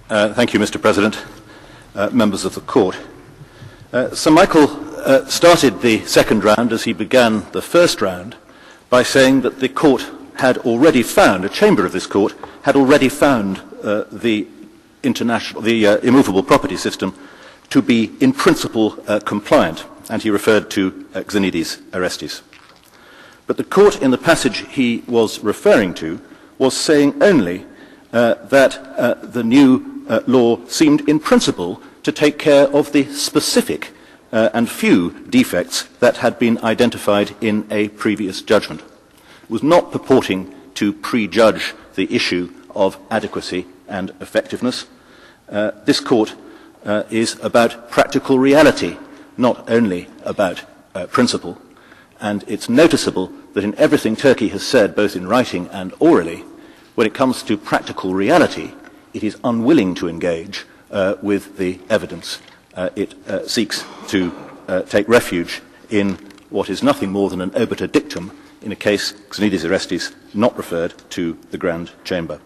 Thank you, Mr. President, members of the Court. Sir Michael started the second round as he began the first round by saying that the Court had already found, a chamber of this Court had already found the immovable property system to be in principle compliant, and he referred to Xenidis Orestes. But the Court, in the passage he was referring to, was saying only that the new law seemed in principle to take care of the specific and few defects that had been identified in a previous judgment. It was not purporting to prejudge the issue of adequacy and effectiveness. This Court is about practical reality, not only about principle. And it's noticeable that in everything Turkey has said, both in writing and orally, when it comes to practical reality, it is unwilling to engage with the evidence. It seeks to take refuge in what is nothing more than an obiter dictum in a case, Xenidis Orestes, not referred to the Grand Chamber.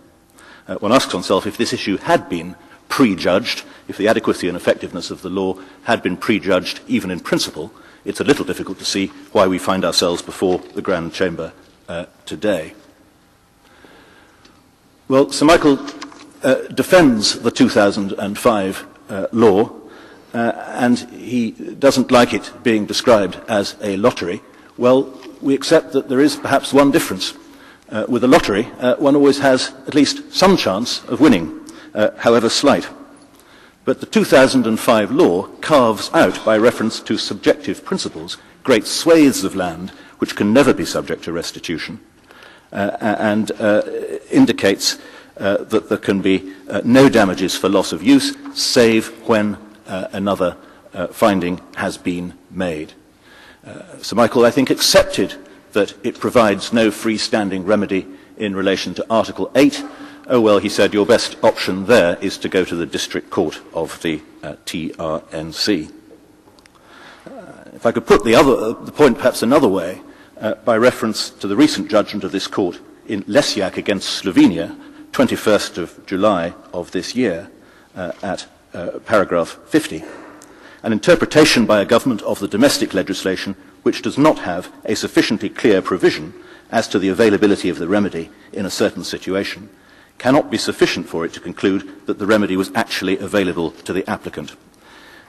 One asks oneself if this issue had been prejudged, if the adequacy and effectiveness of the law had been prejudged even in principle, it's a little difficult to see why we find ourselves before the Grand Chamber today. Well, Sir Michael defends the 2005 law, and he doesn't like it being described as a lottery. Well, we accept that there is perhaps one difference. With a lottery, one always has at least some chance of winning, however slight. But the 2005 law carves out, by reference to subjective principles, great swathes of land which can never be subject to restitution, and indicates that there can be no damages for loss of use, save when another finding has been made. Sir Michael, I think, accepted that it provides no freestanding remedy in relation to Article 8. Oh, well, he said, your best option there is to go to the District Court of the TRNC. If I could put the point perhaps another way, by reference to the recent judgment of this Court in Lesjak against Slovenia, 21st of July of this year, at paragraph 50, an interpretation by a government of the domestic legislation which does not have a sufficiently clear provision as to the availability of the remedy in a certain situation cannot be sufficient for it to conclude that the remedy was actually available to the applicant.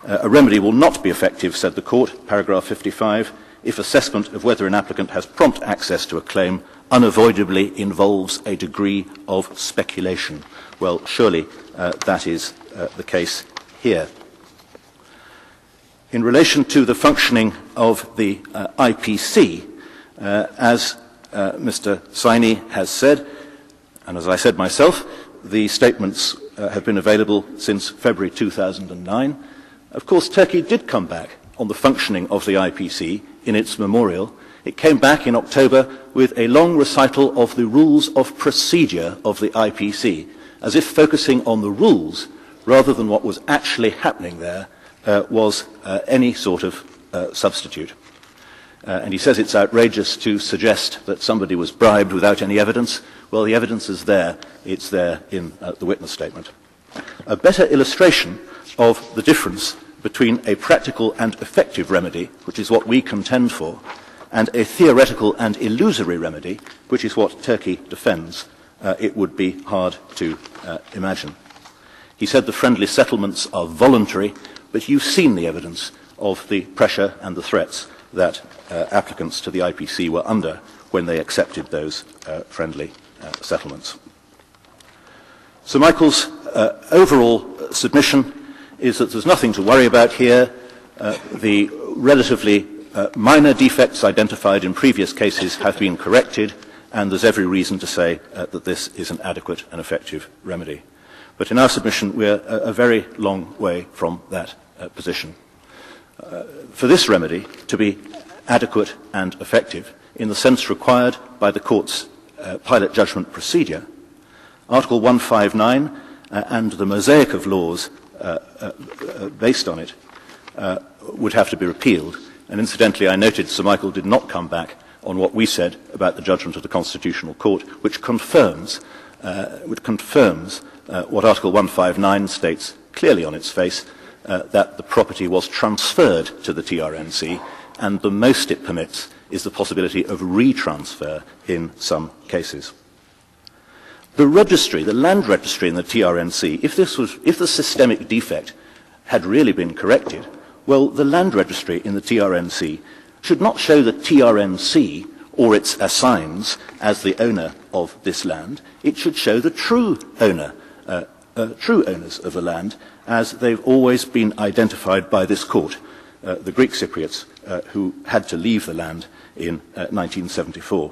A remedy will not be effective, said the Court, paragraph 55, if assessment of whether an applicant has prompt access to a claim unavoidably involves a degree of speculation. Well, surely that is the case here. In relation to the functioning of the IPC, as Mr. Saini has said, and as I said myself, the statements have been available since February 2009. Of course, Turkey did come back on the functioning of the IPC in its memorial. It came back in October with a long recital of the rules of procedure of the IPC, as if focusing on the rules rather than what was actually happening there was any sort of substitute. And he says it's outrageous to suggest that somebody was bribed without any evidence. Well, the evidence is there. It's there in the witness statement. A better illustration of the difference between a practical and effective remedy, which is what we contend for, and a theoretical and illusory remedy, which is what Turkey defends, it would be hard to imagine. He said the friendly settlements are voluntary, but you've seen the evidence of the pressure and the threats that applicants to the IPC were under when they accepted those friendly settlements. Sir Michael's overall submission is that there's nothing to worry about here. The relatively minor defects identified in previous cases have been corrected, and there's every reason to say that this is an adequate and effective remedy. But in our submission, we're a very long way from that position. For this remedy to be adequate and effective in the sense required by the Court's pilot judgment procedure, Article 159 and the mosaic of laws based on it would have to be repealed. And incidentally, I noted Sir Michael did not come back on what we said about the judgment of the Constitutional Court, which confirms confirms what Article 159 states clearly on its face, that the property was transferred to the TRNC, and the most it permits is the possibility of retransfer in some cases. The registry, the land registry in the TRNC, if the systemic defect had really been corrected, well, the land registry in the TRNC should not show the TRNC or its assigns as the owner of this land. It should show the true owners of the land, as they've always been identified by this court, the Greek Cypriots, who had to leave the land in 1974.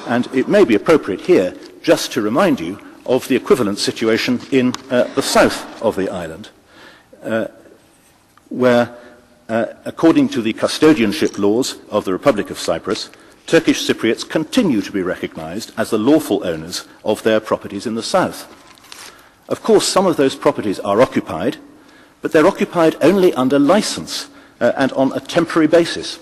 And it may be appropriate here just to remind you of the equivalent situation in the south of the island, where, according to the custodianship laws of the Republic of Cyprus, Turkish Cypriots continue to be recognised as the lawful owners of their properties in the south. Of course, some of those properties are occupied, but they're occupied only under licence and on a temporary basis.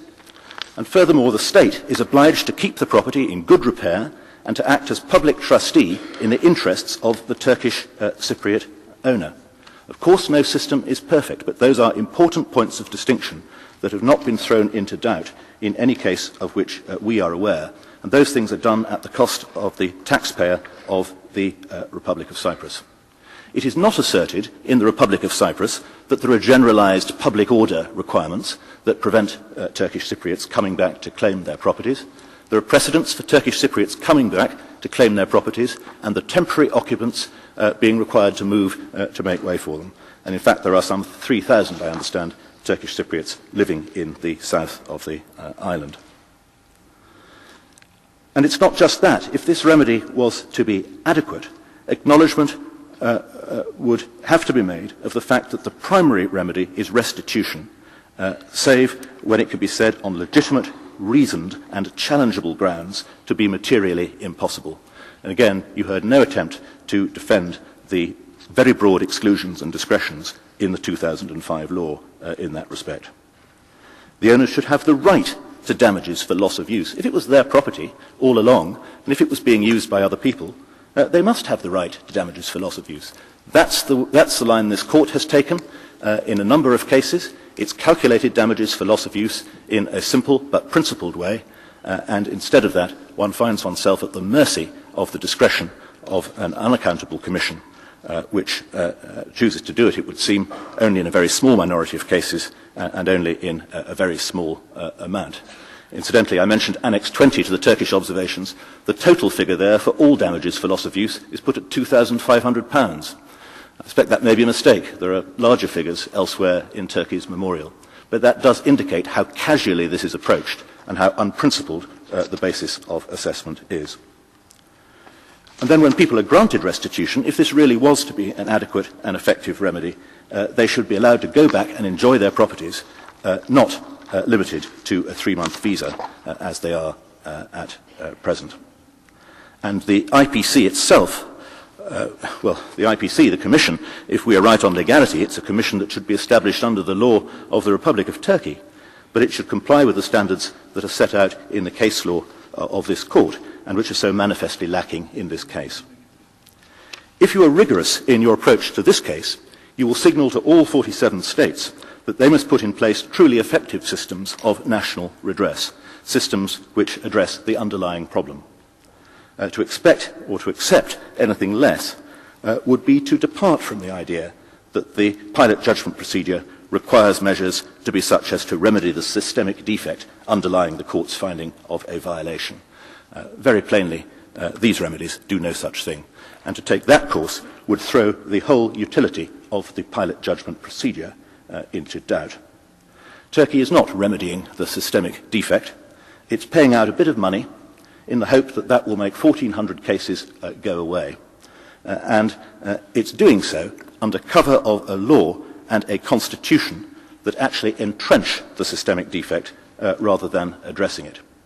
And furthermore, the state is obliged to keep the property in good repair and to act as public trustee in the interests of the Turkish Cypriot owner. Of course, no system is perfect, but those are important points of distinction that have not been thrown into doubt in any case of which we are aware, and those things are done at the cost of the taxpayer of the Republic of Cyprus. It is not asserted in the Republic of Cyprus that there are generalised public order requirements that prevent Turkish Cypriots coming back to claim their properties. There are precedents for Turkish Cypriots coming back to claim their properties and the temporary occupants being required to move to make way for them. And in fact, there are some 3,000, I understand, Turkish Cypriots living in the south of the island. And it's not just that. If this remedy was to be adequate, acknowledgement would have to be made of the fact that the primary remedy is restitution, save when it can be said on legitimate, reasoned and challengeable grounds to be materially impossible. And again, you heard no attempt to defend the very broad exclusions and discretions in the 2005 law in that respect. The owners should have the right to damages for loss of use. If it was their property all along, and if it was being used by other people, they must have the right to damages for loss of use. That's the line this court has taken in a number of cases. It's calculated damages for loss of use in a simple but principled way, and instead of that, one finds oneself at the mercy of the discretion of an unaccountable commission, which chooses to do it, it would seem, only in a very small minority of cases and only in a very small amount. Incidentally, I mentioned Annex 20 to the Turkish observations. The total figure there for all damages for loss of use is put at £2,500. I suspect that may be a mistake. There are larger figures elsewhere in Turkey's memorial. But that does indicate how casually this is approached and how unprincipled the basis of assessment is. And then when people are granted restitution, if this really was to be an adequate and effective remedy, they should be allowed to go back and enjoy their properties, not limited to a 3-month visa, as they are at present. And the IPC itself, the IPC, the Commission, if we are right on legality, it's a commission that should be established under the law of the Republic of Turkey, but it should comply with the standards that are set out in the case law of this court, and which are so manifestly lacking in this case. If you are rigorous in your approach to this case, you will signal to all 47 states that they must put in place truly effective systems of national redress, systems which address the underlying problem. To expect or to accept anything less would be to depart from the idea that the pilot judgment procedure requires measures to be such as to remedy the systemic defect underlying the court's finding of a violation. Very plainly, these remedies do no such thing, and to take that course would throw the whole utility of the pilot judgment procedure into doubt. Turkey is not remedying the systemic defect. It's paying out a bit of money in the hope that that will make 1,400 cases go away. And it's doing so under cover of a law and a constitution that actually entrench the systemic defect rather than addressing it.